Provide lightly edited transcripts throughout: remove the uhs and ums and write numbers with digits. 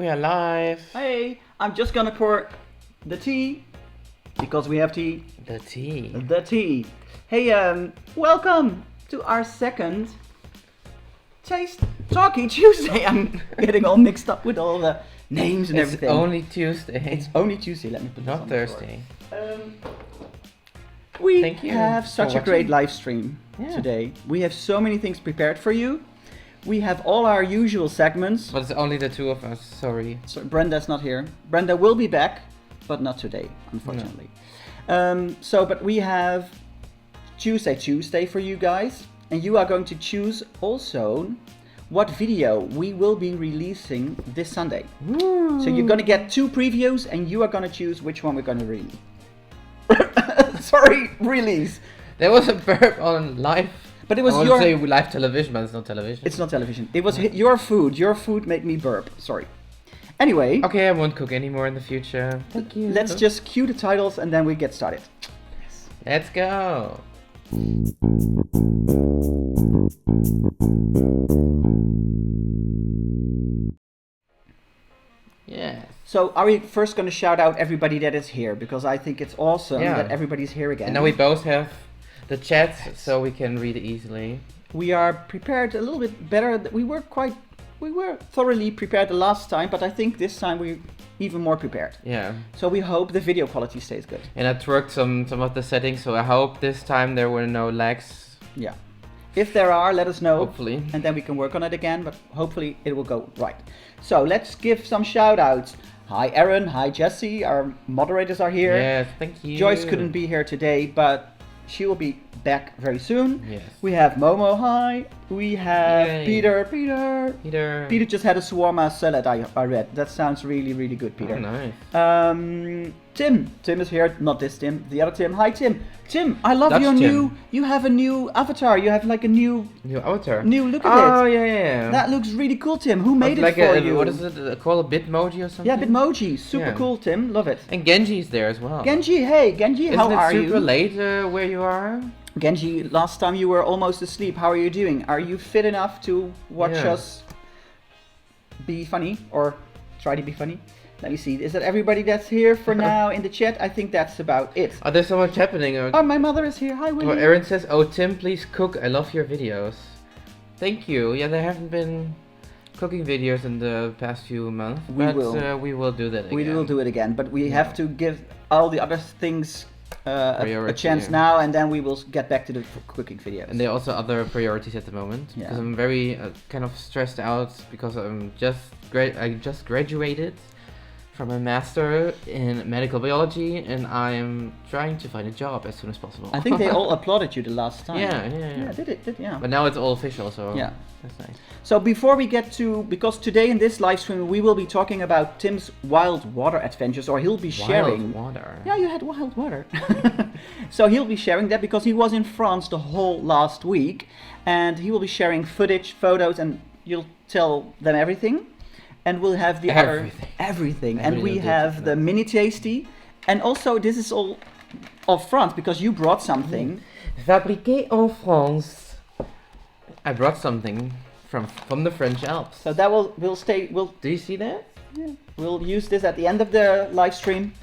we are live. Hey, I'm just gonna pour the tea because we have tea. The tea. The tea. Hey, welcome to our second Taste Talky Tuesday. I'm getting all mixed up with all the names and everything. It's only Tuesday. It's only Tuesday. Let me put this Not on Thursday. We Thank you have such for a great watching. live stream Yeah. today. We have so many things prepared for you. We have all our usual segments. But it's only the two of us, sorry. So Brenda's not here. Brenda will be back, but not today, unfortunately. But we have Tuesday for you guys, and you are going to choose also what video we will be releasing this Sunday. Woo. So you're gonna get two previews, and you are gonna choose which one we're gonna release. Sorry, release. There was a burp on live. But it was I want your. to say live television, but it's not television. It's not television. It was your food. Your food made me burp. Sorry. Anyway. Okay, I won't cook anymore in the future. Thank you. Let's just cue the titles and then we get started. Let's go. Yes. So are we first going to shout out everybody that is here? Because I think it's awesome Yeah. that everybody's here again. And now we both have the chat, so we can read it easily. We are prepared a little bit better. We were thoroughly prepared the last time, but I think this time we're even more prepared. Yeah. So we hope the video quality stays good. And I twerked some of the settings, so I hope this time there were no lags. Yeah. If there are, let us know. Hopefully. And then we can work on it again, but hopefully it will go right. So let's give some shout outs. Hi Aaron, hi Jesse, our moderators are here. Yes, thank you. Joyce couldn't be here today, but she will be back very soon. Yes. We have Momo, hi. We have Yay. Peter. Peter just had a shawarma salad, I read. That sounds really, really good, Peter. Oh, nice. Tim is here, not this Tim, the other Tim. Hi Tim. Tim, I love Dutch your Tim. you have a new avatar. You have like a new New avatar. look at Oh, it. yeah. That looks really cool, Tim. Who made it like for a, you? What is it called? A Bitmoji or something? Yeah, Bitmoji. Super Yeah. cool, Tim. Love it. And Genji's there as well. Genji, hey, Genji, Isn't how it are super you? late where you are? Genji, last time you were almost asleep. How are you doing? Are you fit enough to watch Yeah. us be funny or try to be funny? Let me see. Is that everybody that's here for now in the chat? I think that's about it. Oh, there's so much happening. Oh, my mother is here. Hi, Willie. Oh, Aaron says, "Oh, Tim, please cook. I love your videos." Thank you. Yeah, there haven't been cooking videos in the past few months, We but will. We will do that again. We will do it again, but we Yeah. have to give all the other things a Priority, chance yeah. now, and then we will get back to the cooking videos. And there are also other priorities at the moment. Yeah. Because I'm very kind of stressed out because I just graduated from a master in medical biology, and I'm trying to find a job as soon as possible. I think they all applauded you the last time. Yeah. Yeah. But now it's all official, so Yeah. that's nice. So before we get to, because today in this live stream we will be talking about Tim's wild water adventures, or he'll be sharing. Wild water. Yeah, you had wild water. So he'll be sharing that because he was in France the whole last week, and he will be sharing footage, photos, and you'll tell them everything. And we'll have the everything. I And really we don't have do the that. mini tasty, and also this is all of France because you brought something. Fabriqué en France. I brought something from the French Alps. So that will stay. Do you see that? We'll use this at the end of the live stream,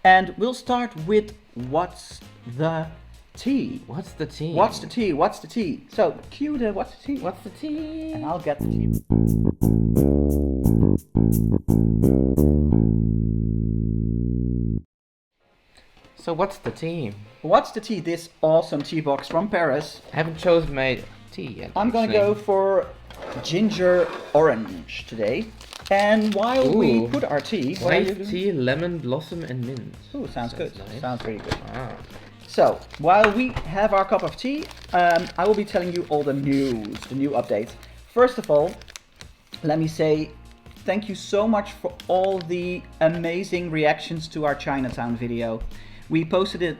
and we'll start with what's the tea. What's the tea? What's the tea? What's the tea? So cue the what's the tea, What's the tea? and I'll get the tea. So what's the tea? What's the tea? This awesome tea box from Paris. I haven't chosen my tea yet. I'm gonna actually. go for ginger orange today. And while we Ooh. put our tea, what are you White doing? tea, lemon, blossom, and mint. Ooh, sounds good. nice. Sounds really good. Wow. So, while we have our cup of tea, I will be telling you all the news, the new updates. First of all, let me say thank you so much for all the amazing reactions to our Chinatown video. We posted it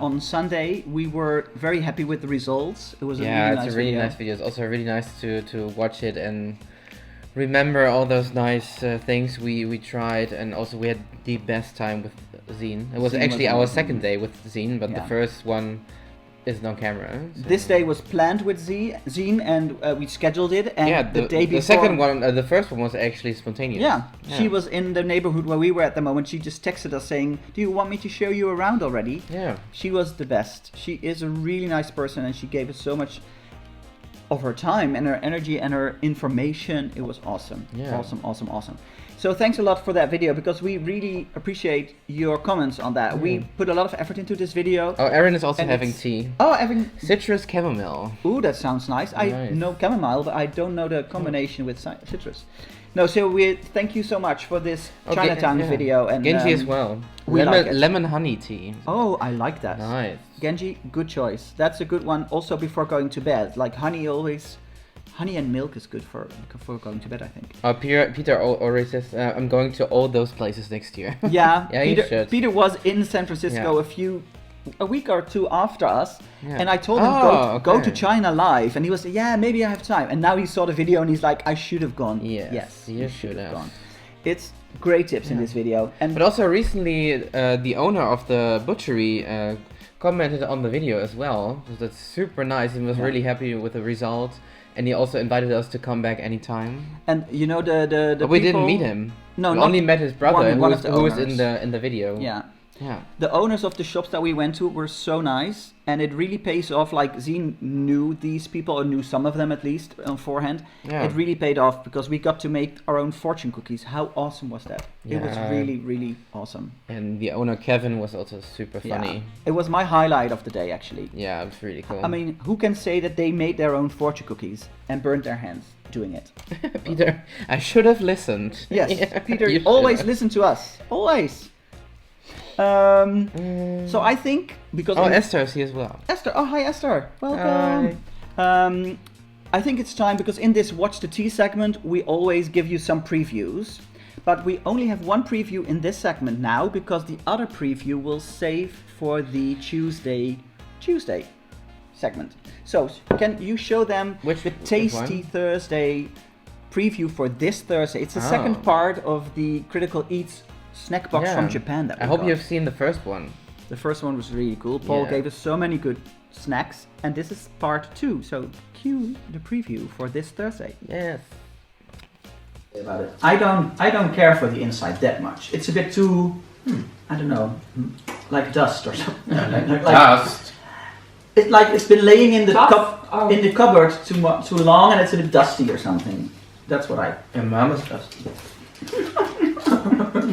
on Sunday. We were very happy with the results. It was a Yeah, really it's nice a really video. nice video. It's also really nice to watch it and remember all those nice things we tried, and also we had the best time with Zine. It was Zine actually was our amazing. second day with Zine, but Yeah. the first one isn't on camera. So. This day was planned with Zine, and we scheduled it. And yeah, the day before, the second one, the first one was actually spontaneous. Yeah, she was in the neighborhood where we were at the moment. She just texted us saying, "Do you want me to show you around already?" Yeah. She was the best. She is a really nice person, and she gave us so much of her time and her energy and her information. It was awesome. Yeah. Awesome. So thanks a lot for that video, because we really appreciate your comments on that. We put a lot of effort into this video. Oh, Erin is also and having tea. Oh, having Citrus chamomile. Ooh, that sounds nice. I Nice. know chamomile, but I don't know the combination with citrus. No, so we thank you so much for this Chinatown video. And Genji as well. we like it. Lemon honey tea. Oh, I like that. Nice. Genji, good choice. That's a good one. Also, before going to bed, like honey and milk is good for going to bed, I think. Peter already says, I'm going to all those places next year. Yeah, Yeah, you should. Peter was in San Francisco Yeah. a week or two after us, Yeah. and I told him go to China live, and he was yeah, maybe I have time. And now he saw the video and he's like, I should have gone. Yes, you should have gone. It's great tips in this video. And But also recently, the owner of the butchery commented on the video as well. So that's super nice. He was really happy with the result, and he also invited us to come back anytime. And you know the But we people- didn't meet him. No, we not only met his brother, one of the who was owners. in the video. Yeah. Yeah. The owners of the shops that we went to were so nice, and it really pays off. Like Zine knew these people, or knew some of them at least on forehand. Yeah. It really paid off because we got to make our own fortune cookies. How awesome was that? It was Yeah. really, really awesome. And the owner Kevin was also super funny. Yeah. It was my highlight of the day, actually. Yeah, it was really cool. I mean, who can say that they made their own fortune cookies and burned their hands doing it? Peter, I should have listened. Yes, Yeah, Peter, you always should have. listen to us. Always. So I think because Oh, Esther's here as well. Esther, oh hi Esther, welcome. I think it's time, because in this Watch the Tea segment we always give you some previews, but we only have one preview in this segment now, because the other preview will save for the Tuesday segment. So can you show them Which Tasty one? Thursday preview for this Thursday? It's the Oh. second part of the Critical Eats snack box Yeah. from Japan that we I hope got. you've seen the first one. The first one was really cool. Paul Yeah. gave us so many good snacks, and this is part 2. So cue the preview for this Thursday. Yes. About it. I don't care for the inside that much. It's a bit too, I don't know, like dust or something. like, Dust. It's like it's been laying in the Oh. in the cupboard too long, and it's a bit dusty or something. That's what I. Your mom is dusty.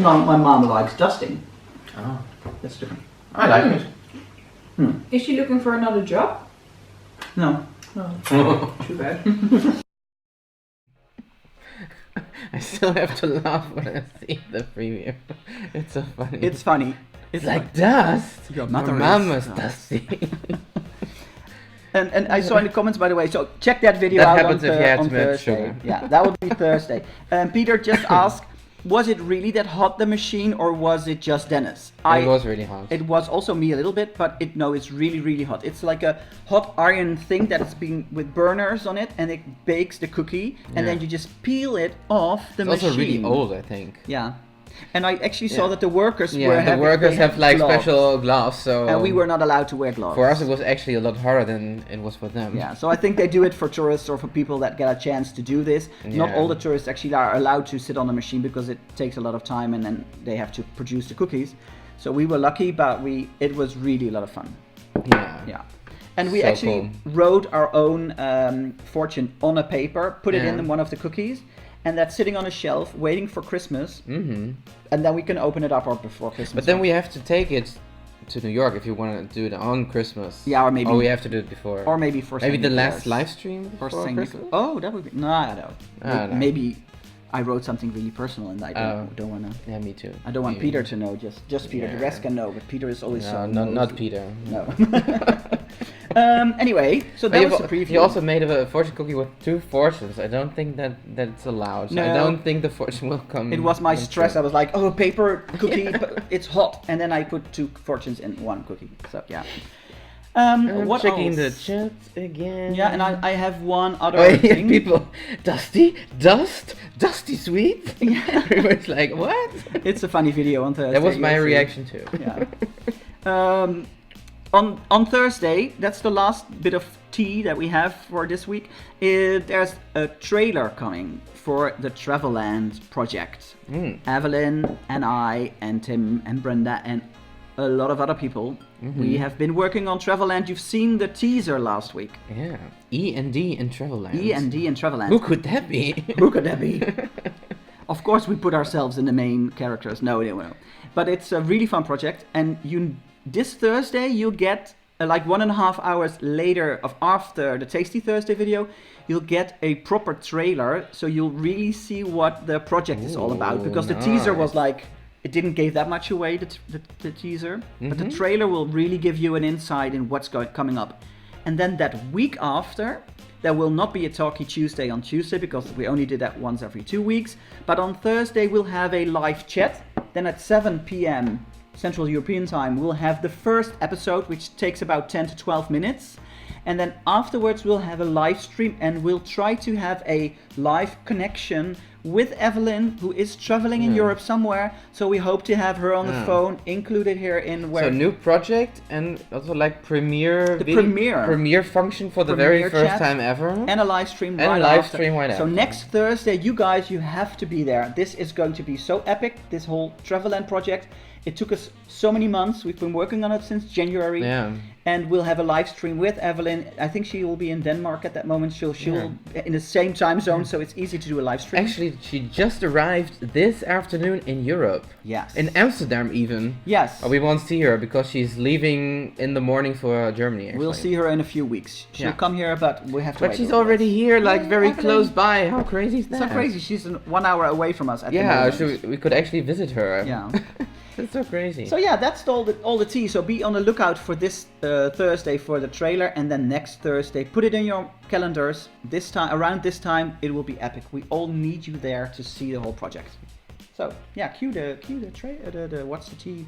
No, my mom likes dusting. Oh. That's different. I like it. Is she looking for another job? No. Too bad. I still have to laugh when I see the preview. It's so funny. It's funny. It's like dust. Your My mother mom is is dusty. And I saw in the comments, by the way, so check that video That out happens on, if you had on too much Thursday. sugar. Yeah, that would be Thursday. Peter just asked, was it really that hot, the machine, or was it just Dennis? It was really hot. It was also me a little bit, but it's really, really hot. It's like a hot iron thing that's been with burners on it, and it bakes the cookie, and then you just peel it off the It's machine. also really old, I think. Yeah. And I actually saw Yeah. that the workers were Yeah, the having, workers they have had like gloves, special gloves, so and we were not allowed to wear gloves. for us it was actually a lot harder than it was for them. Yeah, so I think they do it for tourists or for people that get a chance to do this. Not Yeah. all the tourists actually are allowed to sit on the machine because it takes a lot of time, and then they have to produce the cookies. So we were lucky, but it was really a lot of fun. Yeah. Yeah. And we So actually wrote our own fortune on a paper, put it Yeah. in one of the cookies, and that's sitting on a shelf waiting for Christmas. Mm-hmm. And then we can open it up or before Christmas. But then we have to take it to New York if you want to do it on Christmas. Yeah, or maybe- Oh, we have to do it before. or maybe for maybe Saint the Nicholas. last live stream Or before Saint Christmas. Nicholas. Oh, that would be... No, I don't. I don't know. Maybe I wrote something really personal and I don't want to... Yeah, me too. I don't want Maybe. Peter to know, just Peter. The Yeah. rest can know, but Peter is always No, so not nosy. Peter. No. Anyway, so that was the preview. You also made a fortune cookie with 2 fortunes. I don't think that's allowed. No. I don't think the fortune will come. It was my come stress. true. I was like, oh, paper cookie, but it's hot. And then I put 2 fortunes in 1 cookie. So, yeah. I'm What checking else? the chat again. Yeah, and I have one other Oh, yeah, thing. people, dusty sweet. Yeah, everybody's like, what? It's a funny video on Thursday. That was my you'll see. reaction too. Yeah. on Thursday, that's the last bit of tea that we have for this week. There's a trailer coming for the Travelland project. Evelyn and I and Tim and Brenda and a lot of other people. We have been working on Travelland. You've seen the teaser last week. Yeah. E&D in Travelland. E&D in Travelland. Who could that be? Who could that be? Of course, we put ourselves in the main characters. No. But it's a really fun project, and this Thursday you'll get like 1.5 hours later after the Tasty Thursday video, you'll get a proper trailer, so you'll really see what the project is all about. Because the teaser was like, it didn't give that much away, the teaser, but the trailer will really give you an insight in what's coming up. And then that week after, there will not be a Talky Tuesday on Tuesday because we only did that once every 2 weeks. But on Thursday we'll have a live chat. Then at 7 p.m. Central European Time we'll have the first episode, which takes about 10 to 12 minutes. And then afterwards we'll have a live stream, and we'll try to have a live connection with Evelyn, who is traveling in Europe somewhere. So we hope to have her on the phone, included here in where. So new project, and also like premiere function for the Premiere very first chat, time ever. and a live stream. And right a live after. stream right So after. next Thursday, you guys, you have to be there. This is going to be so epic. This whole Travelland project. It took us so many months. We've been working on it since January. Yeah. And we'll have a live stream with Evelyn. I think she will be in Denmark at that moment. She'll in the same time zone, so it's easy to do a live stream. Actually, she just arrived this afternoon in Europe. Yes. In Amsterdam even. Yes. We won't see her because she's leaving in the morning for Germany. Actually. We'll see her in a few weeks. She'll come here, but we have to wait. But she's a little bit. already here, like very Evelyn. close by. How crazy is that? So crazy. She's 1 hour away from us at the Yeah, moment. so we could actually visit her. Yeah. That's so crazy. So yeah, that's all the tea. So be on the lookout for this Thursday for the trailer, and then next Thursday, put it in your calendars. Around this time, it will be epic. We all need you there to see the whole project. So yeah, cue the trailer. The what's the tea?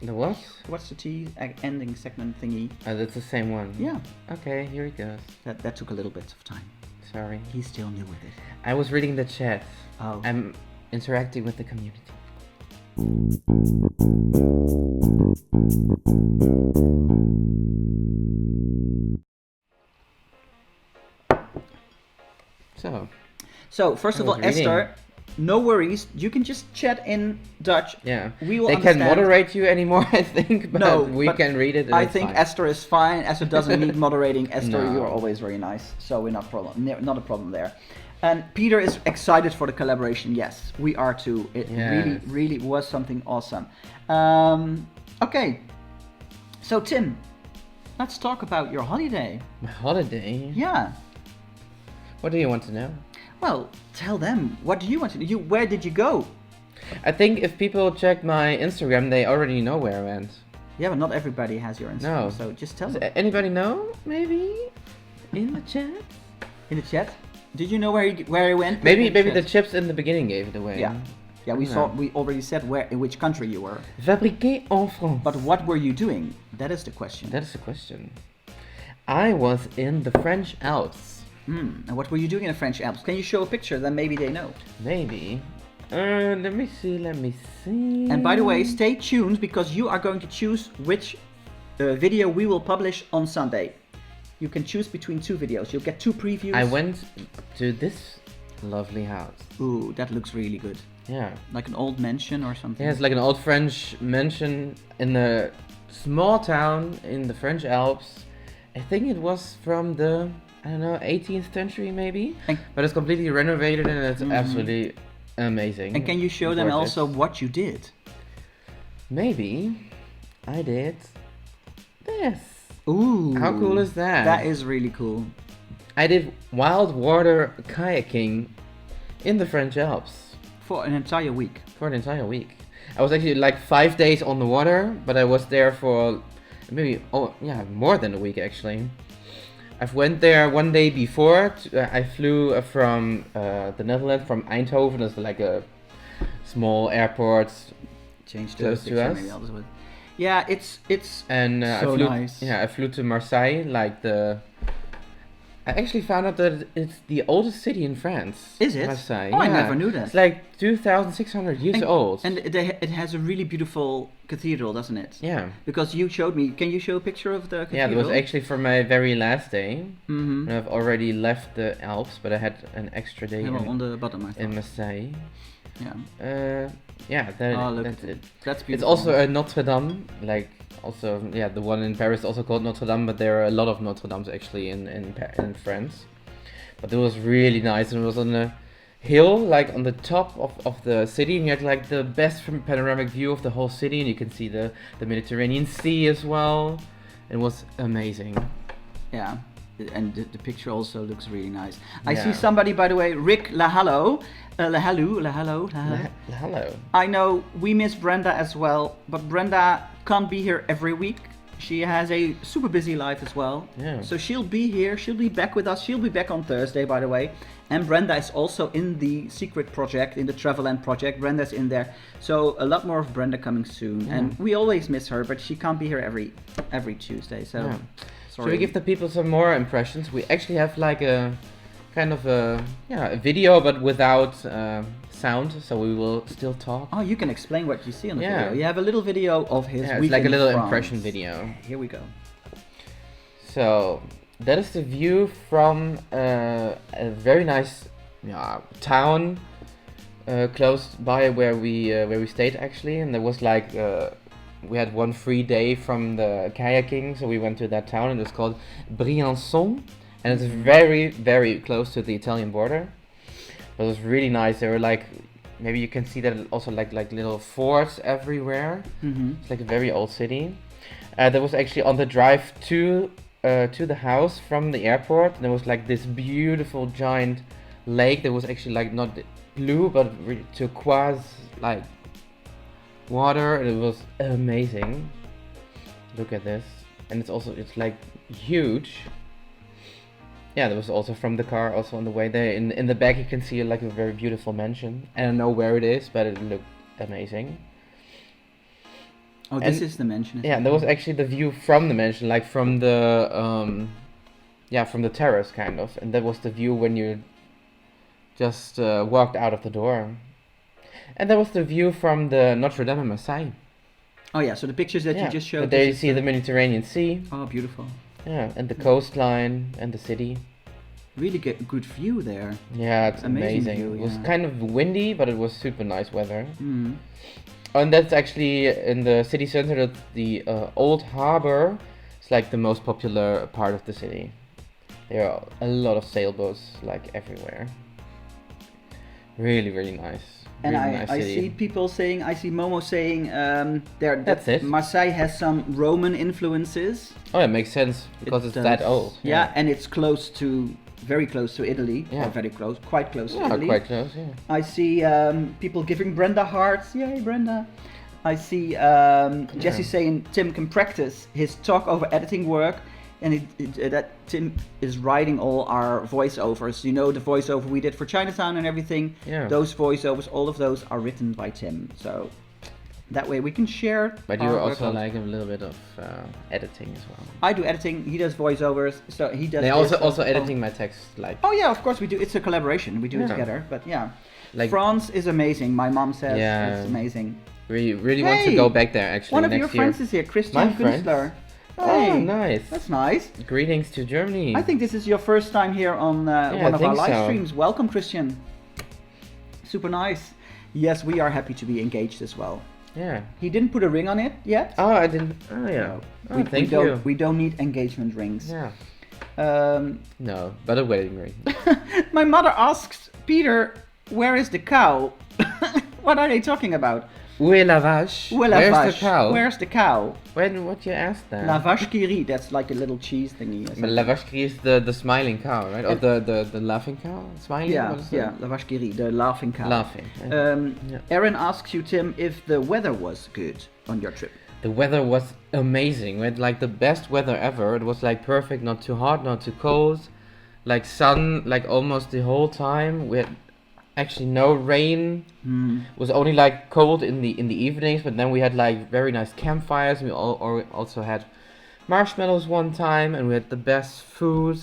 The what? What's the tea ending segment thingy? That's the same one. Yeah. Okay, here it goes. That took a little bit of time. Sorry. He's still new with it. I was reading the chat. Oh. I'm interacting with the community. So first of all, Esther, no worries. You can just chat in Dutch. Yeah. We will They understand. can moderate you anymore, I think, but we can read it. And I it's think fine. Esther is fine. Esther doesn't need moderating. Esther, No. you're always very nice, so we're not a problem there. And Peter is excited for the collaboration. Yes, we are too. It Yes. really was something awesome. Okay, so Tim, let's talk about your holiday. My holiday? Yeah. What do you want to know? Well, tell them. What do you want to know? Where did you go? I think if people check my Instagram, they already know where I went. Yeah, but not everybody has your Instagram, No. so just tell Does them. anybody know? Maybe? In the chat? In the chat? Did you know where he went? Maybe In the the chat. chips in the beginning gave it away. Yeah. Yeah, we No. saw. We already said in which country you were. Fabriqué en France. But what were you doing? That is the question. That is the question. I was in the French Alps. And what were you doing in the French Alps? Can you show a picture? Then maybe they know. Maybe. Let me see. And by the way, stay tuned because you are going to choose which video we will publish on Sunday. You can choose between two videos. You'll get two previews. I went to this lovely house. Ooh, that looks really good. Yeah. Like an old mansion or something. Yeah, it's like an old French mansion in a small town in the French Alps. I think it was from the, 18th century maybe. But it's completely renovated and it's absolutely amazing. And can you show them Gorgeous. also what you did? Maybe I did this. Ooh. How cool is that? That is really cool. I did wild water kayaking in the French Alps For an entire week. for an entire week. I was actually like 5 days on the water, but I was there for maybe more than a week actually. I've went there one day before. I flew from the Netherlands, from Eindhoven. It's like a small airport. Change the Close to picture, us. maybe I'll just wait. Yeah, it's And so I flew, nice. Yeah, I flew to Marseille, like I actually found out that it's the oldest city in France. Is it? Marseille. Oh, I Yeah. never knew that. It's like 2,600 years old. And it has a really beautiful cathedral, doesn't it? yeah. Because you showed me. Can you show a picture of the cathedral? Yeah, that was actually for my very last day. Mm-hmm. And I've already left the Alps, but I had an extra day on the bottom, I in thought. Marseille. Yeah. Yeah, Look that's at it. That's It's beautiful. also a Notre Dame, like also the one in Paris also called Notre Dame, but there are a lot of Notre Dames actually in France. But it was really nice, and it was on a hill, like on the top of the city, and you had like the best panoramic view of the whole city, and you can see the Mediterranean Sea as well. It was amazing. Yeah. And the picture also looks really nice. I Yeah. see somebody, by the way, Rick Lahallo. Lahallo. Hello. I know we miss Brenda as well, but Brenda can't be here every week. She has a super busy life as well. Yeah. So she'll be here. She'll be back with us. She'll be back on Thursday, by the way. And Brenda is also in the secret project, in the Traveland project. Brenda's in there. So a lot more of Brenda coming soon. Yeah. And we always miss her, but she can't be here every Tuesday. So Yeah. sorry. Should we give the people some more impressions? We actually have like a kind of a video, but without sound, so we will still talk. Oh, you can explain what you see on the Yeah. video. You have a little video of his Yeah, it's week like a in little France. impression video. Here we go. So that is the view from a very nice town close by where we stayed actually, and there was like we had one free day from the kayaking, so we went to that town, and it was called Briançon, and it's very very close to the Italian border. But it was really nice. There were like, maybe you can see that also like little forts everywhere. Mm-hmm. It's like a very old city. There was actually on the drive to the house from the airport, there was like this beautiful giant lake that was actually like not blue but really turquoise like water, and it was amazing. Look at this, and it's like huge. Yeah, that was also from the car, also on the way there. In the back you can see like a very beautiful mansion. I don't know where it is, but it looked amazing. Oh, this And- is the mansion. Yeah, that was actually the view from the mansion, like from the from the terrace kind of, and that was the view when you just walked out of the door. And that was the view from the Notre Dame in Marseille. Oh yeah, so the pictures that you just showed. But there you this is see the Mediterranean Sea, Oh, beautiful. yeah, and the coastline and the city. Really good view there. Yeah, it's Amazing amazing. view, It was yeah. kind of windy, but it was super nice weather. Mm. And that's actually in the city center, the old harbor. It's like the most popular part of the city. There are a lot of sailboats like everywhere. Really, really nice. And really I nice city. see people saying, I see Momo saying, That's it. Marseille has some Roman influences. Oh, it makes sense because it's that does. old. Yeah, and it's very close to Italy. Yeah. Or very close, quite close to Yeah, Italy. quite close. Yeah. I see people giving Brenda hearts. Yay, Brenda. I see Jesse saying Tim can practice his talk over editing work, and that Tim is writing all our voiceovers. You know, the voiceover we did for Chinatown and everything. Yeah. Those voiceovers, all of those are written by Tim. So that way we can share. But our you're also workload. like a little bit of editing as well. I do editing. He does voiceovers. So he does. They this, also editing my text like Oh yeah, of course we do. It's a collaboration. We do it Yeah. together. But yeah, like France is amazing. My mom says Yeah. it's amazing. really want to Hey, go back there actually One of next your year. friends is here, Christian My friends? Künstler. Oh, Hey, nice. That's nice. Greetings to Germany. I think this is your first time here on one of our think live so. streams. Welcome, Christian. Super nice. Yes, we are happy to be engaged as well. Yeah. He didn't put a ring on it yet. Oh, I didn't. Oh, yeah. Oh, we thank don't, you. We don't need engagement rings. Yeah. Um, No, but a wedding ring. my mother asks Peter, "Where is the cow?" What are they talking about? Où est la vache? Où est la Where's vache? the cow? Where's the cow? When? What you asked that? La vache qui rit. That's like a little cheese thingy. or But something. la vache qui is the smiling cow, right? Or the laughing cow? Smiling? Yeah, What is yeah, it? la vache qui rit, the laughing cow. Laughing. Yeah. Yeah. Aaron asks you, Tim, if the weather was good on your trip. The weather was amazing. We had like the best weather ever. It was like perfect, not too hot, not too cold. Like sun, like almost the whole time. We had actually no rain. It was only like cold in the evenings, but then we had like very nice campfires. We also had marshmallows one time, and we had the best food.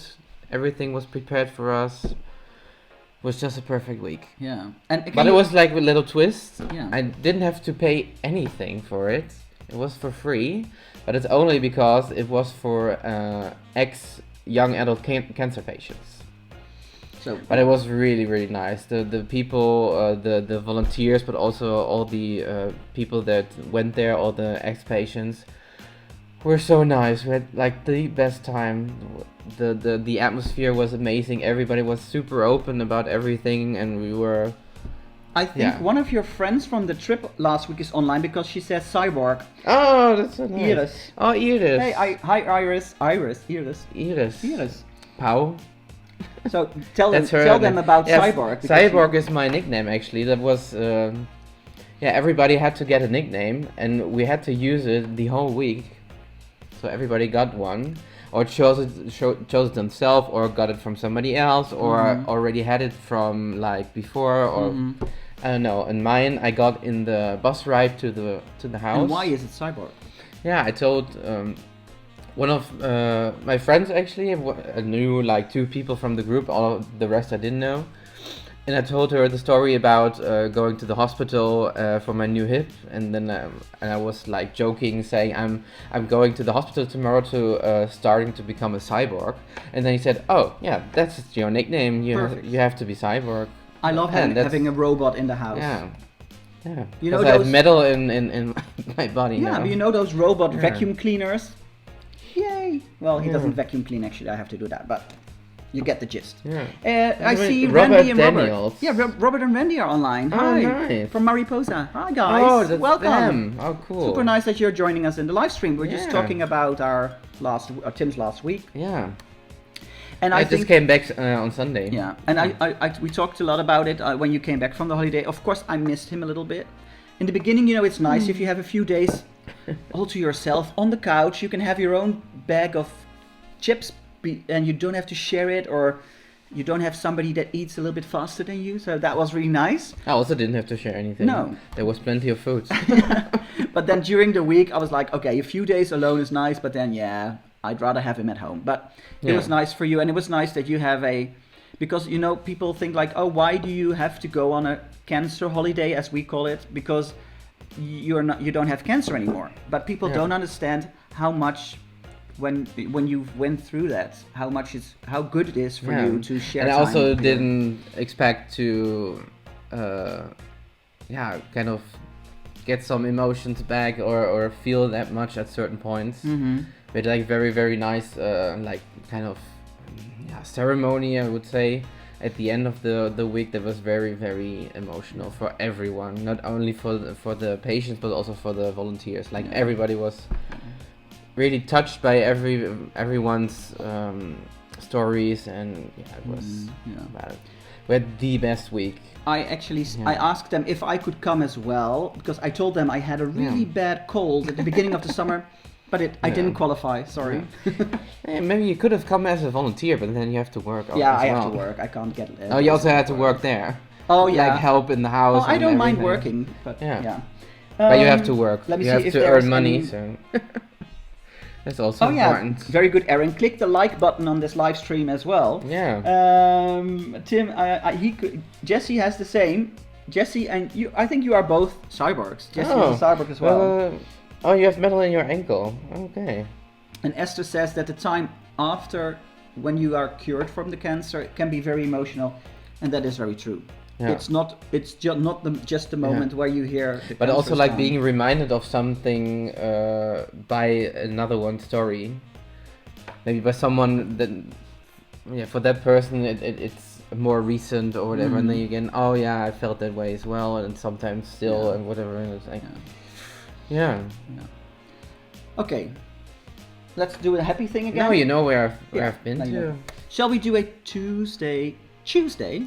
Everything was prepared for us. It was just a perfect week. Yeah. And But it was like a little twist. Yeah. I didn't have to pay anything for it. It was for free, but it's only because it was for young adult cancer patients. So, But it was really, really nice. The people, the volunteers, but also all the people that went there, all the ex-patients, were so nice. We had like the best time. The atmosphere was amazing. Everybody was super open about everything, and we were. I think one of your friends from the trip last week is online because she says cyborg. Oh, that's so nice. Iris. Oh, Iris. Hey, hi Iris. Iris. Iris. Pau. So tell That's her them name. about Yes, cyborg. because Cyborg is my nickname actually. That was everybody had to get a nickname, and we had to use it the whole week. So everybody got one, or chose it themselves, or got it from somebody else, or already had it from like before, or I don't know. And mine I got in the bus ride to the house. And why is it cyborg? Yeah, I told one of my friends actually. I knew like 2 people from the group. All of the rest I didn't know. And I told her the story about going to the hospital for my new hip, and then and I was like joking, saying I'm going to the hospital tomorrow to starting to become a cyborg. And then he said, "Oh yeah, that's your nickname. You have to be cyborg." I love having a robot in the house. Yeah. Yeah. You know I have those- metal in my body Yeah, now. but you know those robot Yeah. vacuum cleaners? Yay! Well, he Yeah. doesn't vacuum clean actually. I have to do that, but you get the gist. Yeah. I see Robert Randy and Daniels. Robert. Yeah, Robert and Randy are online. Oh, Hi. nice. From Mariposa. Hi guys. Oh, that's welcome. them. Oh, cool. Super nice that you're joining us in the live stream. We're just Yeah. talking about our Tim's last week, Yeah. and I I just think came back on Sunday. yeah, and we talked a lot about it when you came back from the holiday. Of course, I missed him a little bit. In the beginning, you know, it's nice if you have a few days all to yourself on the couch. You can have your own bag of chips, and you don't have to share it, or you don't have somebody that eats a little bit faster than you. So that was really nice. I also didn't have to share anything. No. There was plenty of food. But then during the week, I was like, okay, a few days alone is nice, but then yeah, I'd rather have him at home. But it Yeah. was nice for you, and it was nice that you have because you know people think like, oh, why do you have to go on a cancer holiday, as we call it, because you don't have cancer anymore. But people Yeah. don't understand how much when you went through that, how good it is for you to share. And I time also with your- didn't expect to, kind of get some emotions back or feel that much at certain points. We had like very, very nice, like kind of ceremony, I would say, at the end of the week that was very, very emotional for everyone, not only for the patients but also for the volunteers. Like everybody was really touched by everyone's stories, and it was we had the best week. I actually I asked them if I could come as well, because I told them I had a really bad cold at the beginning of the summer, but I didn't qualify. Sorry. Hey, maybe you could have come as a volunteer, but then you have to work. Yeah, as I have well. to work. I can't get. Oh, you also had to work there. Oh yeah. Like help in the house. Oh, I and don't mind everything. working, but Yeah. But you have to work. Let me you see have if to there's earn money, any- so that's also Oh yeah, important. very good, Aaron. Click the like button on this live stream as well. Yeah. Tim, Jesse has the same. Jesse and you, I think you are both cyborgs. Jesse is a cyborg as well. Oh, you have metal in your ankle. Okay. And Esther says that the time after, when you are cured from the cancer, can be very emotional, and that is very true. Yeah. It's not just the moment where you hear. The But also cancer's like gone. being reminded of something by another one's story. Maybe by someone that, for that person it's more recent or whatever, and then you again, oh yeah, I felt that way as well, and sometimes still, and whatever, and it's like, yeah. Okay, let's do a happy thing again. Now you know where I've been now you to. know. Shall we do a Tuesday? Tuesday.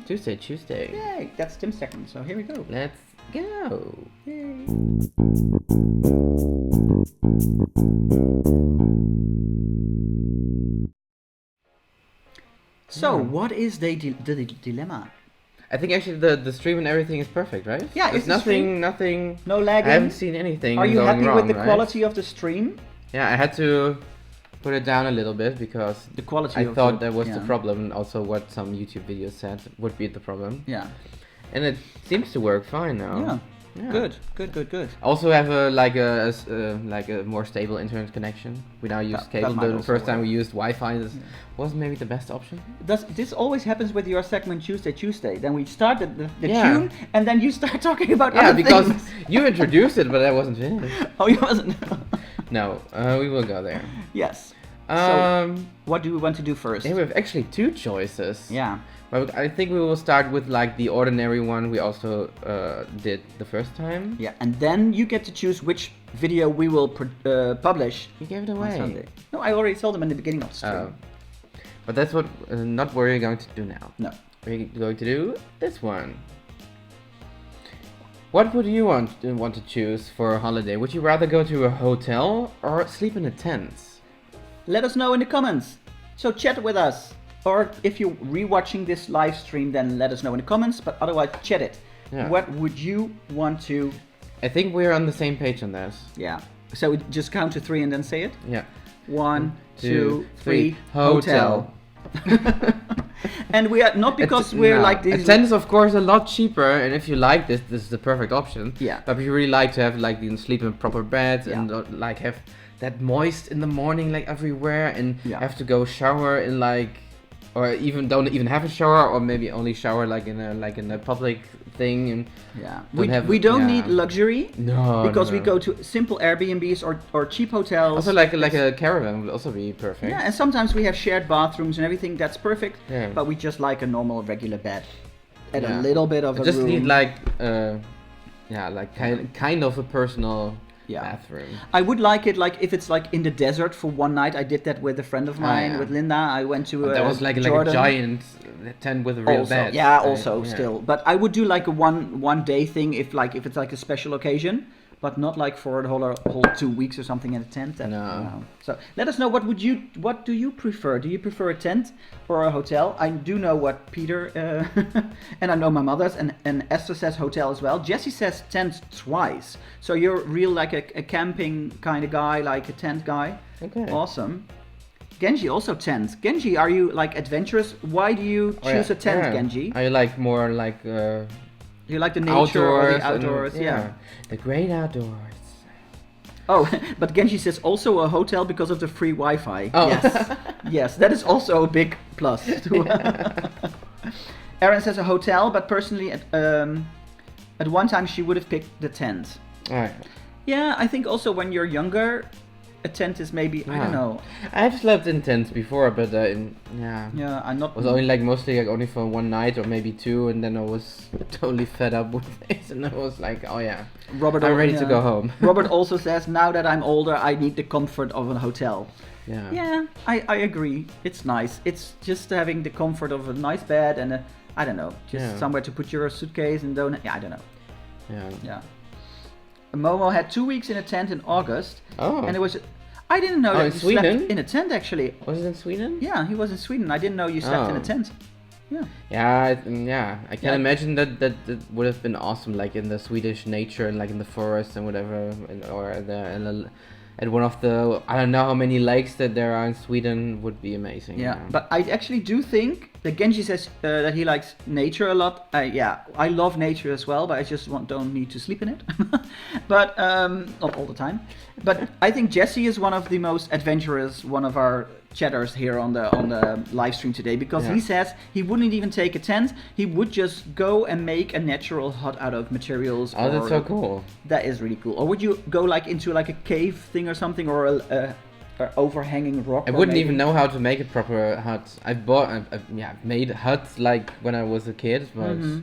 Yay, that's Tim's second, so here we go. Let's go. Yay. So, what is the dilemma? I think actually the stream and everything is perfect, right? Yeah, There's it's the stream. nothing. No lagging? I haven't seen anything. Are you going happy wrong, with the right? quality of the stream? Yeah, I had to put it down a little bit because The quality I of thought the- that was yeah. the problem, and also what some YouTube videos said would be the problem. Yeah. And it seems to work fine now. Yeah. Yeah. Good. Also have a more stable internet connection. We now use That cable. might The also first time work. we used Wi-Fi. This wasn't maybe the best option. This always happens with your segment Tuesday. Then we start the Yeah. tune, and then you start talking about Yeah, other because things. you introduced it, but I wasn't finished. Oh, you wasn't. No, we will go there. Yes. What do we want to do first? Yeah, we have actually two choices. Yeah. But I think we will start with like the ordinary one we also did the first time. Yeah, and then you get to choose which video we will publish You gave it on away. Sunday. No, I already told them in the beginning of the stream. Oh. But that's what not what we're going to do now. No. We're going to do this one. What would you want to choose for a holiday? Would you rather go to a hotel or sleep in a tent? Let us know in the comments. So chat with us. Or if you're rewatching this live stream, then let us know in the comments. But otherwise, chat it. Yeah. What would you want to... I think we're on the same page on this. Yeah. So we just count to 3 and then say it? Yeah. 1, 2, 2, 3. 3. Hotel. And we are not because we're like A these... tent is of course a lot cheaper, and if you like this is the perfect option. Yeah. But if you really like to have like sleep in proper bed and Yeah. like have that moist in the morning like everywhere, and Yeah. have to go shower in like, or even don't even have a shower, or maybe only shower like in a public thing, and Yeah. don't We don't yeah. need luxury. no Because no, we no. go to simple Airbnbs or cheap hotels. Also like a caravan would also be perfect. Yeah, and sometimes we have shared bathrooms and everything. That's perfect. Yeah. But we just like a normal regular bed, and Yeah. a little bit of I a just room. need like kind of a personal Yeah. bathroom. I would like it like if it's like in the desert for one night. I did that with a friend of mine, yeah. with Linda. I went to That was like a Jordan. giant tent with a real Also, bed. yeah, right? also Yeah. still. But I would do like a one day thing if it's like a special occasion, but not like for the whole 2 weeks or something in a tent. No. So let us know what do you prefer? Do you prefer a tent or a hotel? I do know what Peter and I know my mother's and Esther says hotel as well. Jesse says tent twice. So you're real like a camping kind of guy, like a tent guy. Okay. Awesome. Genji also tent. Genji, are you like adventurous? Why do you Oh, choose yeah. a tent, Yeah. Genji? I like more like You like the nature or outdoors. the outdoors? Yeah. The great outdoors. Oh, but Genji says also a hotel because of the free Wi-Fi. Oh. Yes, yes, that is also a big plus. Erin says a hotel, but personally, at one time she would have picked the tent. Alright. Yeah, I think also when you're younger, a tent is maybe I don't know. I've slept in tents before, but yeah. Yeah, I'm not. Was only like mostly like only for one night or maybe two, and then I was totally fed up with it, and I was like, oh yeah, Robert, I'm ready to yeah. go home. Robert also says now that I'm older, I need the comfort of a hotel. Yeah. Yeah, I agree. It's nice. It's just having the comfort of a nice bed and I don't know, just Yeah. somewhere to put your suitcase and don't. Yeah, I don't know. Yeah. Yeah. Momo had 2 weeks in a tent in August, Oh. and it was. I didn't know Oh, that in you Sweden? slept in a tent actually. Was it in Sweden? Yeah, he was in Sweden. I didn't know you slept in a Oh. tent. Yeah. Yeah, I can Yeah. imagine that would have been awesome, like in the Swedish nature and like in the forest and whatever, or at one of the, I don't know how many lakes that there are in Sweden, would be amazing. Yeah, but I actually do think that Genji says that he likes nature a lot. Yeah, I love nature as well, but I just don't need to sleep in it. But not all the time. But I think Jesse is one of the most adventurous, one of our chatters here on the live stream today, because Yeah. he says he wouldn't even take a tent. He would just go and make a natural hut out of materials. Oh, that's so cool. That is really cool. Or would you go like into like a cave thing or something, or a overhanging rock? I or wouldn't maybe- even know how to make a proper hut. I've made huts like when I was a kid, but Mhm.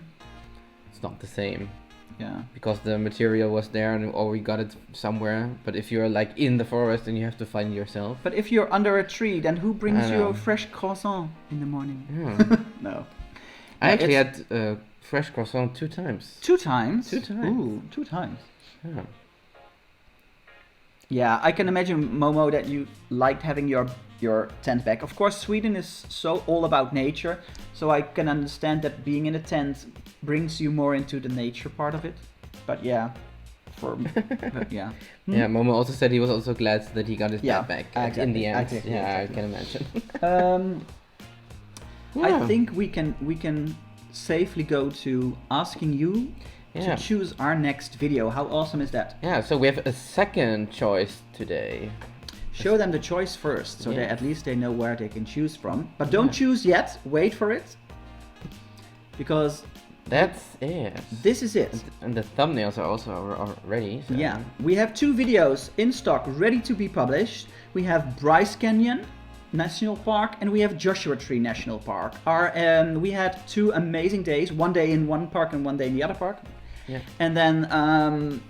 it's not the same. Yeah. Because the material was there or we got it somewhere. But if you're like in the forest, then you have to find it yourself. But if you're under a tree, then who brings I you know. a fresh croissant in the morning? Yeah. No. I actually It's- had fresh croissant 2 times. 2 times? 2 times. Ooh, 2 times. Yeah. Yeah, I can imagine, Momo, that you liked having your tent back. Of course, Sweden is so all about nature, so I can understand that being in a tent brings you more into the nature part of it. But yeah, for yeah. Yeah, Momo also said he was also glad that he got his Yeah, bag exactly, in the end. exactly, yeah, exactly. I can imagine. I think we can safely go to asking you Yeah. to choose our next video. How awesome is that? Yeah, so we have a second choice today. Show them the choice first, so Yeah. they at least they know where they can choose from. But don't choose yet. Wait for it, because That's it. this is it. And the thumbnails are also ready. So. Yeah, we have 2 videos in stock ready to be published. We have Bryce Canyon National Park and we have Joshua Tree National Park. We had 2 amazing days, one day in one park and one day in the other park. Yeah. And then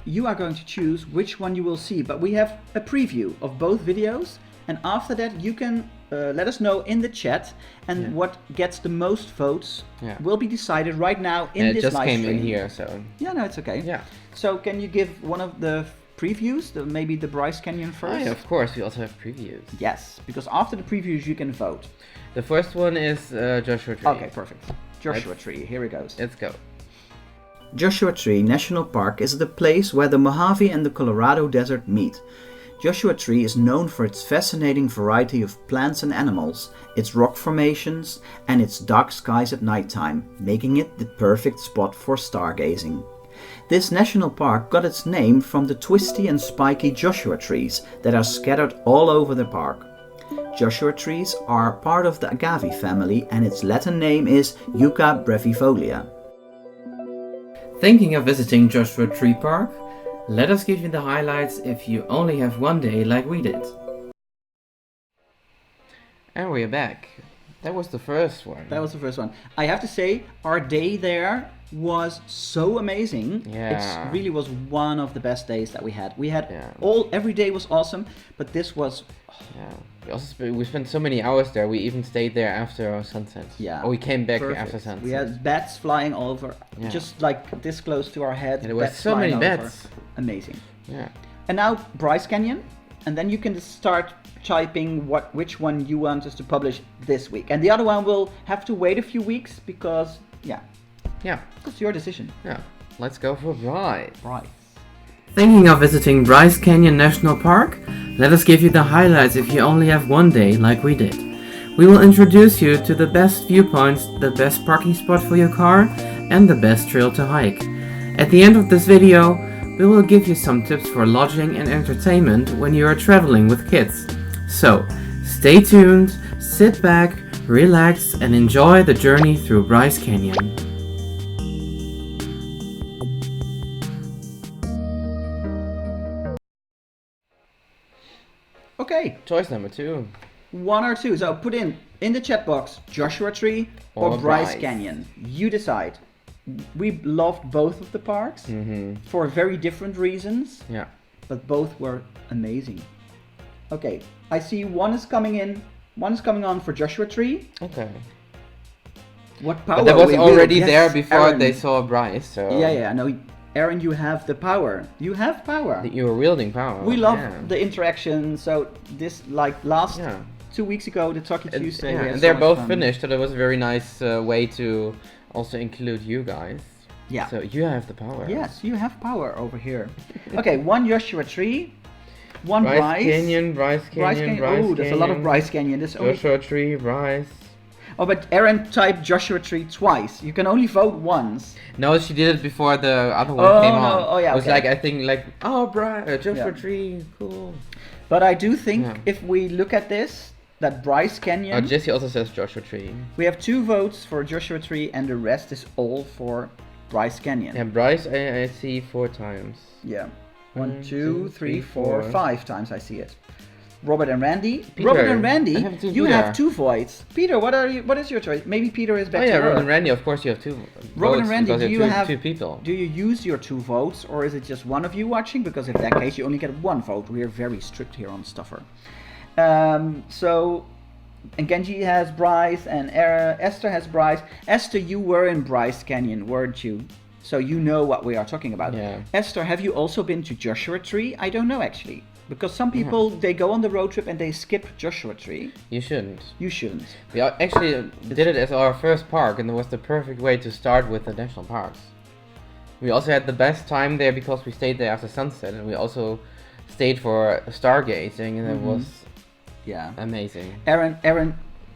you are going to choose which one you will see. But we have a preview of both videos, and after that you can let us know in the chat, and what gets the most votes will be decided right now in this live stream. It just live came in stream. here, so. Yeah, no, it's okay. Yeah. So can you give one of the previews, maybe the Bryce Canyon first? Oh, yeah, of course, we also have previews. Yes, because after the previews you can vote. The first one is Joshua Tree. Okay, perfect. Joshua Tree, here it goes. Let's go. Joshua Tree National Park is the place where the Mojave and the Colorado Desert meet. Joshua Tree is known for its fascinating variety of plants and animals, its rock formations, and its dark skies at nighttime, making it the perfect spot for stargazing. This national park got its name from the twisty and spiky Joshua trees that are scattered all over the park. Joshua trees are part of the agave family, and its Latin name is Yucca brevifolia. Thinking of visiting Joshua Tree Park? Let us give you the highlights if you only have one day like we did. And we're back. That was the first one. That was the first one. I have to say, our day there was so amazing. Yeah. It really was one of the best days that we had. We had Yeah. every day was awesome, but this was Yeah. We spent so many hours there. We even stayed there after sunset. Yeah. Or we came back perfect. after sunset. We had bats flying over, Yeah. just like this close to our head. And there were bats so many flying over. bats. Amazing. Yeah. And now Bryce Canyon, and then you can start typing which one you want us to publish this week. And the other one will have to wait a few weeks because Yeah. it's your decision. Yeah. Let's go for Bryce. Bryce. Thinking of visiting Bryce Canyon National Park? Let us give you the highlights if you only have one day like we did. We will introduce you to the best viewpoints, the best parking spot for your car, and the best trail to hike. At the end of this video, we will give you some tips for lodging and entertainment when you are traveling with kids. So, stay tuned, sit back, relax, and enjoy the journey through Bryce Canyon. Okay, Choice number 2. 1 or 2. So put in the chat box Joshua Tree or Or Bryce Bryce. Canyon. You decide. We loved both of the parks for very different reasons, Yeah. but both were amazing. Okay, I see one is coming in. One is coming on for Joshua Tree. Okay. What power? But that was we already will. there Yes, before Aaron. they saw Bryce, so. Yeah, no, Aaron, you have the power. You have power. You were wielding power. We love yeah. the interaction. So this, like last Yeah. 2 weeks ago, the Talky Tuesday. Yeah, we had and so they're much both fun. finished, so that was a very nice way to also include you guys. Yeah. So you have the power. Yes, you have power over here. Okay, 1 Joshua Tree, 1 Bryce Bryce. Canyon, Bryce Canyon, Bryce Oh, there's a lot of Bryce Canyon. There's only... Joshua Tree, Bryce. Oh, but Aaron typed Joshua Tree twice. You can only vote once. No, she did it before the other one Oh, came no. on. Oh, yeah, It was okay. like, I think, like, oh, Joshua Yeah. Tree, cool. But I do think Yeah. if we look at this, that Bryce Canyon, Jesse also says Joshua Tree. we have 2 votes for Joshua Tree and the rest is all for Bryce Canyon. And Bryce, I see 4 times. Yeah. 1, One, 2, 3, 4, 4. 5 times I see it. Robert and Randy. Peter. Robert and Randy, I haven't seen you Peter. have 2 votes. Peter, what is your choice? Maybe Peter is back Oh yeah, to Robin Earth. and Randy, of course you have 2 Robin votes and Randy, because do you you have have 2 people. Do you use your 2 votes, or is it just one of you watching? Because in that case, you only get 1 vote. We are very strict here on STUFR. And Genji has Bryce, and Esther has Bryce. Esther, you were in Bryce Canyon, weren't you? So you know what we are talking about. Yeah. Esther, have you also been to Joshua Tree? I don't know actually, because some people they go on the road trip and they skip Joshua Tree. You shouldn't. You shouldn't. We actually did it as our first park, and it was the perfect way to start with the national parks. We also had the best time there because we stayed there after sunset, and we also stayed for stargazing, and it was Yeah. amazing.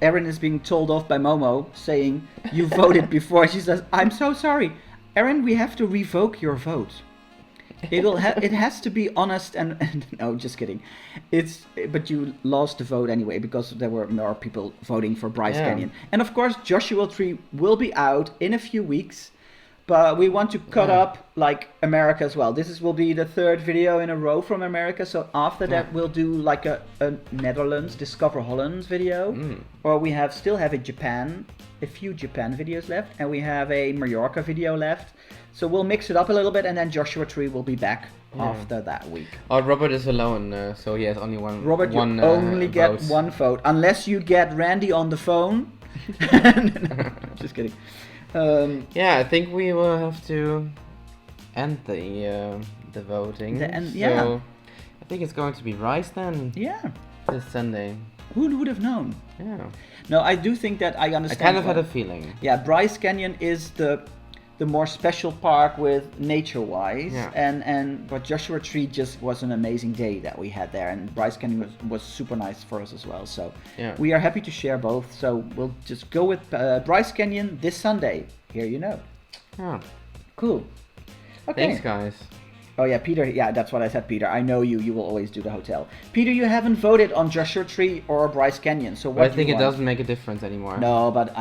Erin is being told off by Momo, saying you voted before. She says, "I'm so sorry, Erin. We have to revoke your vote. It has to be honest and no, just kidding. But you lost the vote anyway because there were more people voting for Bryce Canyon. And of course, Joshua Tree will be out in a few weeks, but we want to cut up like America as well. This will be the third video in a row from America. So after that, we'll do like a Netherlands Discover Holland video, or we still have a few Japan videos left, and we have a Mallorca video left. So we'll mix it up a little bit, and then Joshua Tree will be back after that week. Oh, Robert is alone, so he has only one. Robert, you only get one vote, unless you get Randy on the phone. Just kidding. Yeah, I think we will have to end the voting. So I think it's going to be Rice then. Yeah. This Sunday. Who would have known? Yeah. No, I do think that I understand. I kind of had a feeling. Yeah, Bryce Canyon is the more special park with nature-wise, but Joshua Tree just was an amazing day that we had there, and Bryce Canyon was super nice for us as well. So we are happy to share both. So we'll just go with Bryce Canyon this Sunday. Here you know. Yeah. Cool. Okay. Thanks, guys. Oh yeah, Peter. Yeah, that's what I said, Peter. I know you. You will always do the hotel. Peter, you haven't voted on Joshua Tree or Bryce Canyon. So what? I think it doesn't make a difference anymore. No, but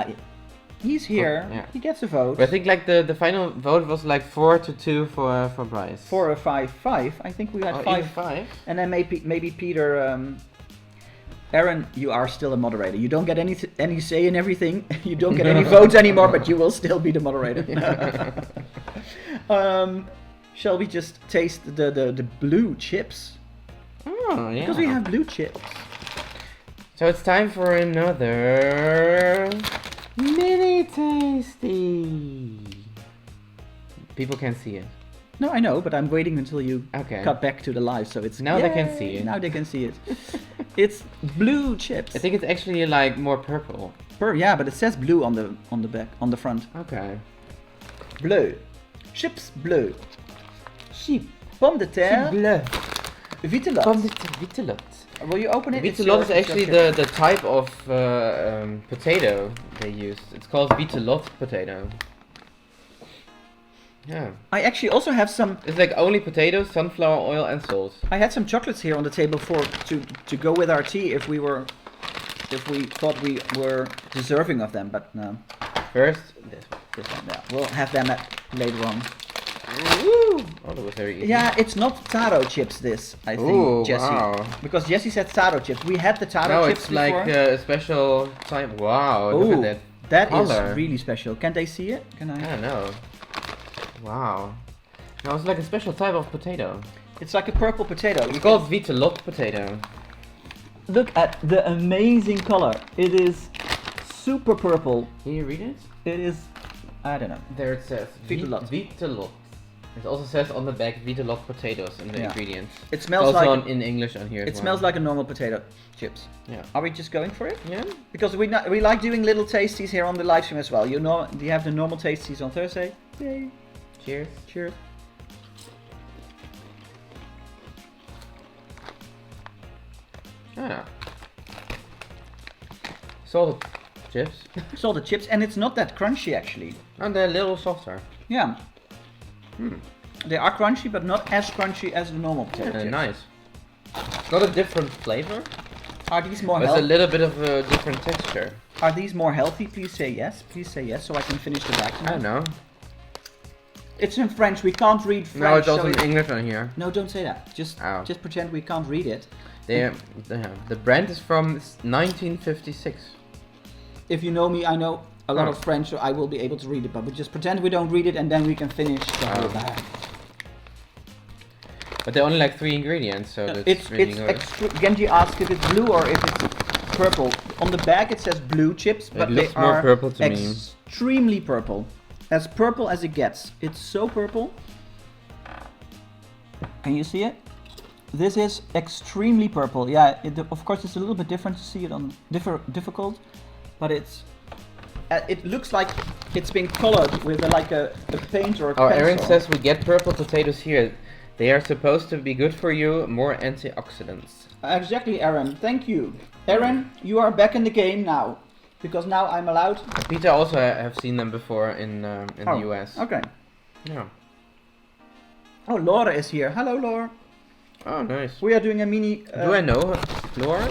he's here. He gets a vote. But I think like the final vote was like 4-2 for Bryce. 4 or 5. I think we had 5. And then maybe Peter. Aaron, you are still a moderator. You don't get any say in everything. You don't get any votes anymore, but you will still be the moderator. Shall we just taste the blue chips? Oh, yeah. Because we have blue chips. So it's time for another mini tasty. People can't see it. No, I know, but I'm waiting until you Okay. cut back to the live, so it's Now they can see it. Now they can see it. It's blue chips. I think it's actually like more purple. Yeah, but it says blue on the back, on the front. Okay. Bleu. Chips bleu. Sheep. Pomme de terre. Bleu. Vitelot. Pomme de terre. Vitelot. Will you open it? Vitelot is actually the type of potato they use. It's called vitelot potato. Yeah. I actually also have some. It's like only potatoes, sunflower oil, and salt. I had some chocolates here on the table to go with our tea if we thought we were deserving of them, but no. First, This one. Yeah, we'll have them later on. Woo! Oh, that was very easy. Yeah, it's not taro chips. This I think, Ooh, Jesse, wow. because Jesse said taro chips. We had the taro No, chips it's before. like a special type. Wow, look at that. That color. is really special. Can they see it? Can I? I don't know. Wow. No, it's like a special type of potato. It's like a purple potato. It's called vitelot potato. Look at the amazing color. It is super purple. Can you read it? It is. I don't know. There it says Vitelot. Vitelot. It also says on the back vitelot potatoes in the Yeah. ingredients. It smells it's also like. in English on here. It smells like a normal potato chips. Yeah. Are we just going for it? Yeah. Because we like doing little tasties here on the live stream as well. You have the normal tasties on Thursday. Yay! Cheers. Cheers. Ah. Salted chips. Salted chips, and it's not that crunchy actually. And they're a little softer. Yeah. They are crunchy, but not as crunchy as the normal potato chips. Nice. It's not a different flavor. Are these more But it's a healthy? little bit of a different texture. Are these more healthy? Please say yes. Please say yes, so I can finish the back. I don't know. It's in French. We can't read French. No, it's also so in English on here. No, don't say that. Just pretend we can't read it. The brand is from 1956. If you know me, I know a lot of French, so I will be able to read it. But we just pretend we don't read it, and then we can finish the whole bag. But they're only like 3 ingredients, so that's really good. Genji asked if it's blue or if it's purple. On the back it says blue chips, but It they looks more are purple to me. extremely purple. As purple as it gets. It's so purple. Can you see it? This is extremely purple. Yeah, of course it's a little bit different to see it on difficult, but it looks like It's been colored with like a paint or a Oh, pencil. Erin says we get purple potatoes here. They are supposed to be good for you, more antioxidants. Exactly, Erin. Thank you. Erin, you are back in the game now. Because now I'm allowed. Peter also have seen them before in the US. Okay. Yeah. Oh, Laura is here. Hello, Laura. Oh, nice. We are doing a mini... Do I know her? Laura?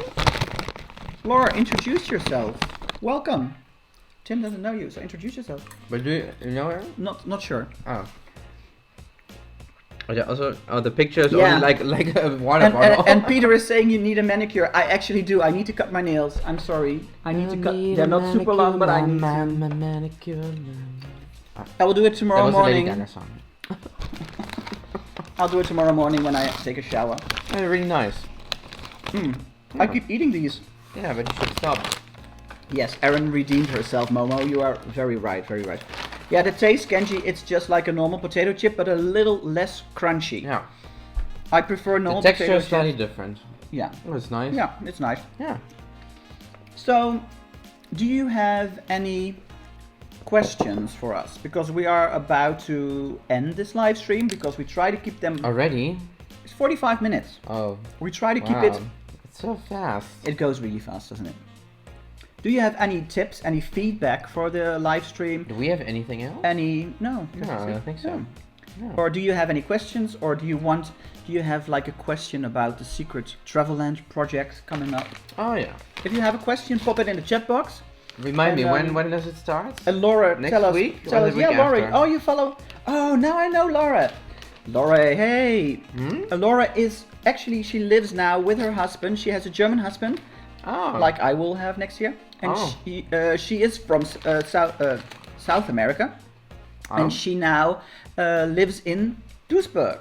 Laura, introduce yourself. Welcome. Tim doesn't know you, so introduce yourself. But do you know her? Not sure. Oh. Oh, yeah, also, the picture is Yeah. only like a water bottle. And Peter is saying you need a manicure. I actually do. I need to cut my nails. I'm sorry. I need to cut. They're not super long, but I need to. Manicure. I will do it tomorrow That was a Lady morning. Gaga song. I'll do it tomorrow morning when I take a shower. They're really nice. I keep eating these. Yeah, but you should stop. Yes, Erin redeemed herself, Momo. You are very right, very right. Yeah, the taste, Genji, it's just like a normal potato chip, but a little less crunchy. Yeah. I prefer The normal texture potato is slightly chips. different. Yeah, Oh, it's nice. yeah, it's nice. Yeah. So, do you have any questions for us? Because we are about to end this live stream because we try to keep them. Already? It's 45 minutes. Oh. We try to keep Wow. it. It's so fast. It goes really fast, doesn't it? Do you have any tips, any feedback for the live stream? Do we have anything else? Any? No. No, I don't think so. No. No. Or do you have any questions, or do you have like a question about the secret Travelland project coming up? Oh, yeah. If you have a question, pop it in the chat box. Remind me, And, when does it start? And Laura, Next tell us. week or Tell the us. week Yeah, Laura. after? Oh, you follow. Oh, now I know Laura. Laura, hey. Laura is actually, she lives now with her husband. She has a German husband, Oh. like I will have next year. And Oh. she is from South America. Oh. And she now lives in Duisburg.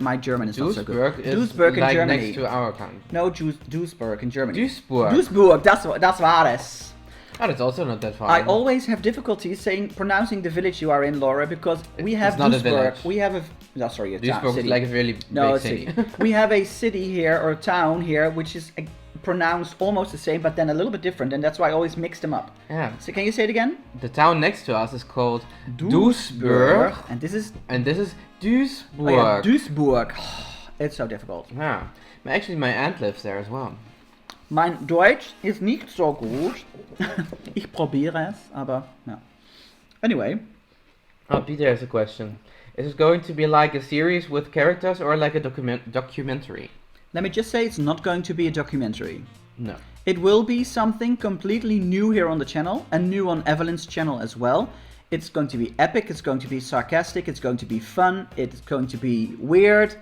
My German is not so good. Duisburg is Duisburg in like Germany. next to our country. No, Duisburg in Germany. Duisburg. Duisburg, das war es. Oh, that's also not that far. I always have difficulty pronouncing the village you are in, Laura, because we have It's not a Duisburg. village. We have a sorry, a town, Duisburg city. is like a really No, big a city. we have a city here or a town here which is pronounced almost the same, but then a little bit different, and that's why I always mix them up. Yeah. So can you say it again? The town next to us is called Duisburg. And this is Duisburg. oh yeah, Duisburg. It's so difficult. Yeah. Actually, my aunt lives there as well. Mein Deutsch ist nicht so gut. Ich probiere es, aber ja. Anyway, Oh, Peter has a question. Is it going to be like a series with characters or like a documentary? let me just say it's not going to be a documentary. No. It will be something completely new here on the channel and new on Evelyn's channel as well. It's going to be epic, it's going to be sarcastic, it's going to be fun, it's going to be weird.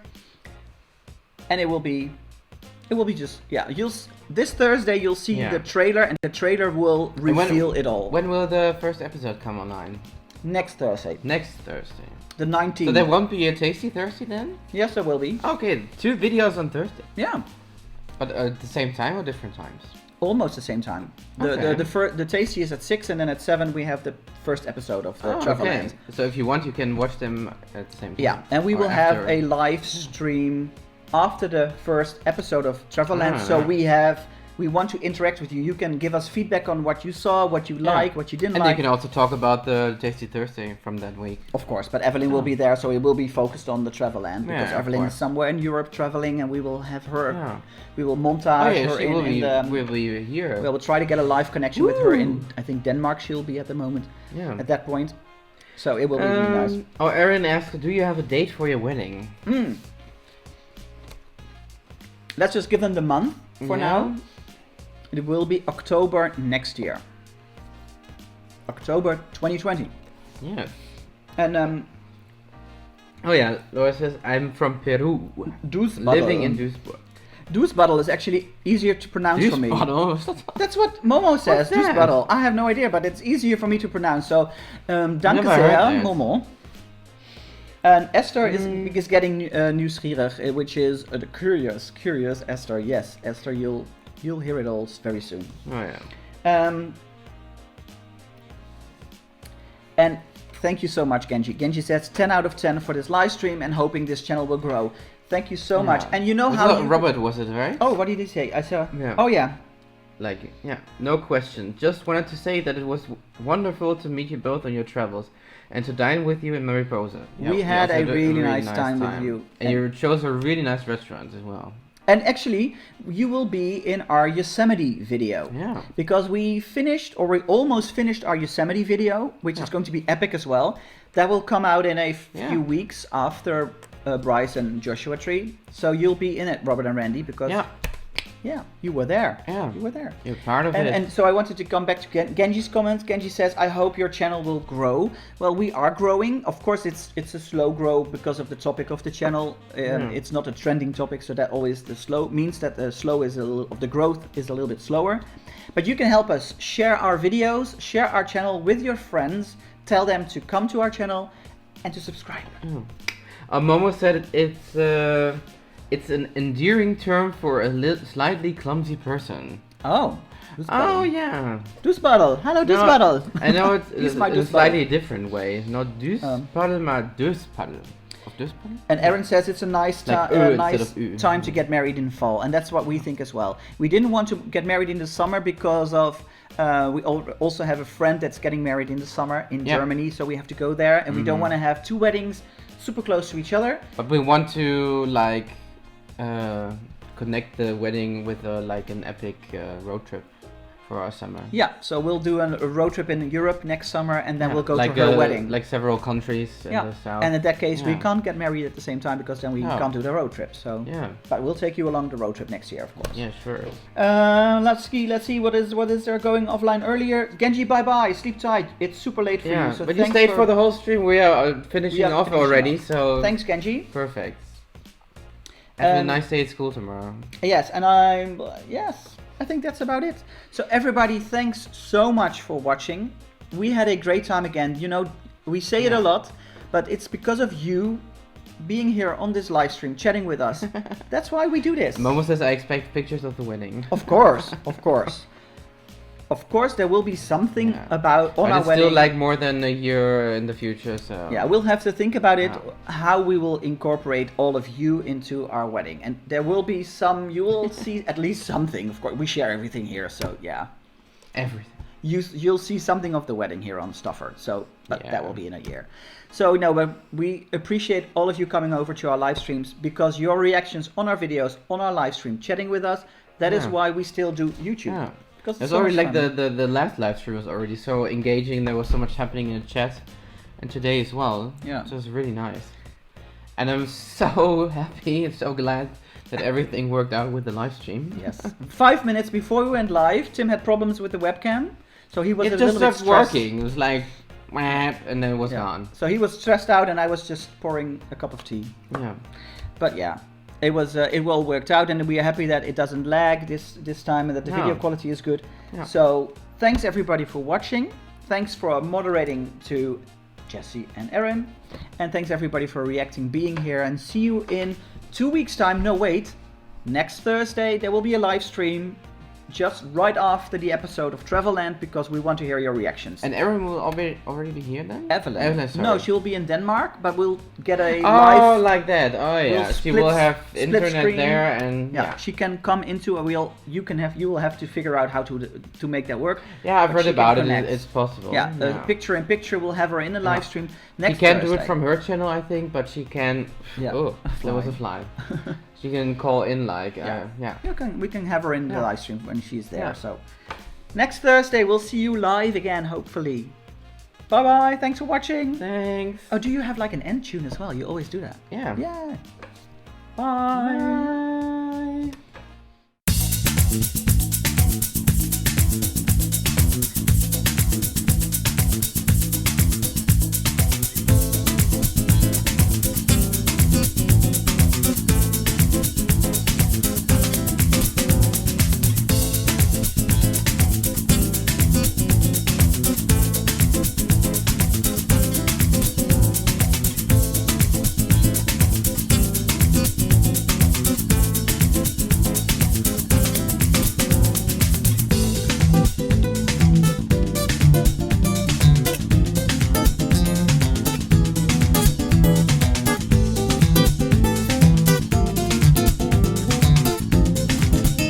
And it will be just, yeah, this Thursday you'll see Yeah. the trailer, and the trailer will And reveal it all. When will the first episode come online? Next Thursday, Next Thursday. the 19th. So there won't be a Tasty Thursday then? Yes, there will be. Okay, 2 videos on Thursday. Yeah, But at the same time or different times? almost the same time. Okay. The Tasty is at 6, and then at 7 we have the first episode of the Travelland. So if you want, you can watch them at the same time. Yeah, and we Or will have after. a live stream after the first episode of Travelland. Ah, So right. we want to interact with you. You can give us feedback on what you saw, what you like, what you didn't And like. you can also talk about the Tasty Thursday from that week. Of course, but Evelyn will be there, so it will be focused on the Travelland because Yeah, of Evelyn is course. somewhere in Europe traveling, and we will have her. Yeah. We will Oh montage yeah, her she in, will be, the. will be here. We will try to get a live connection with her in, Woo! I think, Denmark. She'll be at the moment. Yeah. At that point, so it will be really nice. Oh, Erin asked, do you have a date for your wedding? Let's just give them the month for Yeah. now. It will be October next year. October 2020. Yeah. And Oh yeah, Laura says, I'm from Peru. Duisburg. Living in Duisburg. Duisburg is actually easier to pronounce for me. Duisburg? That's what Momo says. What's that? Duisburg. I have no idea, but it's easier for me to pronounce. So, danke Never heard sehr, that. Momo. And Esther is getting nieuwsgierig, which is curious Esther. Yes, Esther, you'll hear it all very soon. Oh yeah. And thank you so much, Genji. Genji says 10 out of 10 for this live stream and hoping this channel will grow. Thank you so much. And you know Was how it Robert was it, right? Oh, what did he say? I saw. Yeah. Oh yeah. like, yeah, no question. Just wanted to say that it was wonderful to meet you both on your travels and to dine with you in Mariposa. Yeah, We had also a really nice time with you. And you chose a really nice restaurant as well. And actually, you will be in our Yosemite video. Yeah. Because we almost finished our Yosemite video, which is going to be epic as well. That will come out in a few weeks after Bryce and Joshua Tree. So you'll be in it, Robert and Randy, because you were there. Yeah. You were there. You're part of it. And so I wanted to come back to Genji's comments. Genji says, I hope your channel will grow. Well, we are growing. Of course, it's a slow grow because of the topic of the channel. It's not a trending topic, so that always means that the growth is a little bit slower. But you can help us share our videos, share our channel with your friends, tell them to come to our channel and to subscribe. Momo said it's an endearing term for a slightly clumsy person. Oh. Oh yeah. Douchepaddle. Hello, douchepaddle. No, I know it's He's my a douchepaddle. slightly different way. Not douchepaddle, but douchepaddle. Of douchepaddle? And Aaron says it's a nice, Like nice instead of time to get married in fall, and that's what we think as well. We didn't want to get married in the summer because of we also have a friend that's getting married in the summer in Germany, so we have to go there, and we don't want to have two weddings super close to each other. But we want to like connect the wedding with like an epic road trip for our summer. Yeah, so we'll do a road trip in Europe next summer, and then we'll go like to her wedding. Like several countries in the south. And in that case, we can't get married at the same time because then we can't do the road trip. So but we'll take you along the road trip next year, of course. Yeah, sure. Let's see what is there going offline earlier. Genji, bye, sleep tight. It's super late for you. So but you stayed for the whole stream. We are finishing off already. So thanks, Genji. Perfect. Have a nice day at school tomorrow. Yes, and I think that's about it. So everybody, thanks so much for watching. We had a great time again. You know, we say it a lot, but it's because of you being here on this live stream, chatting with us. That's why we do this. Momo says I expect pictures of the wedding. Of course, of course. Of course, there will be something about on our it's wedding. still like more than a year in the future, so yeah, we'll have to think about it, how we will incorporate all of you into our wedding, and there will be some. You will see at least something. Of course, we share everything here, so yeah, everything. You'll see something of the wedding here on STUFR. So, but that will be in a year. So no, but we appreciate all of you coming over to our live streams because your reactions on our videos, on our live stream, chatting with us. That is why we still do YouTube. Yeah. Because it's already like the last live stream was already so engaging. There was so much happening in the chat, and today as well. Yeah, so it was really nice. And I'm so happy and so glad that everything worked out with the live stream. Yes. 5 minutes before we went live, Tim had problems with the webcam, so he was a little bit stressed. It just stopped working. It was like, and then it was gone. So he was stressed out, and I was just pouring a cup of tea. Yeah. But yeah. It was it well worked out, and we are happy that it doesn't lag this time, and that the video quality is good. Yeah. So thanks everybody for watching. Thanks for moderating to Jesse and Aaron, and thanks everybody for reacting, being here, and see you in 2 weeks' time. No, wait, next Thursday there will be a live stream. Just right after the episode of Travelland, because we want to hear your reactions. And Erin will already be here then? Evelyn. Sorry. No, she'll be in Denmark, but we'll get a live... Oh, like that. Oh yeah, she will have internet screen there, and yeah, she can come into a wheel. You will have to figure out how to make that work. Yeah, I've heard about it. It's possible. Yeah, picture in picture. We'll have her in the live stream next. She can't Thursday. do it from her channel, I think, but she can. Yeah. Oh, there was a fly. She can call in like we can have her in the live stream when she's there. Yeah. So next Thursday we'll see you live again, hopefully. Bye bye. Thanks for watching. Thanks. Oh, do you have like an end tune as well? You always do that. Yeah. Yeah. Bye. Bye.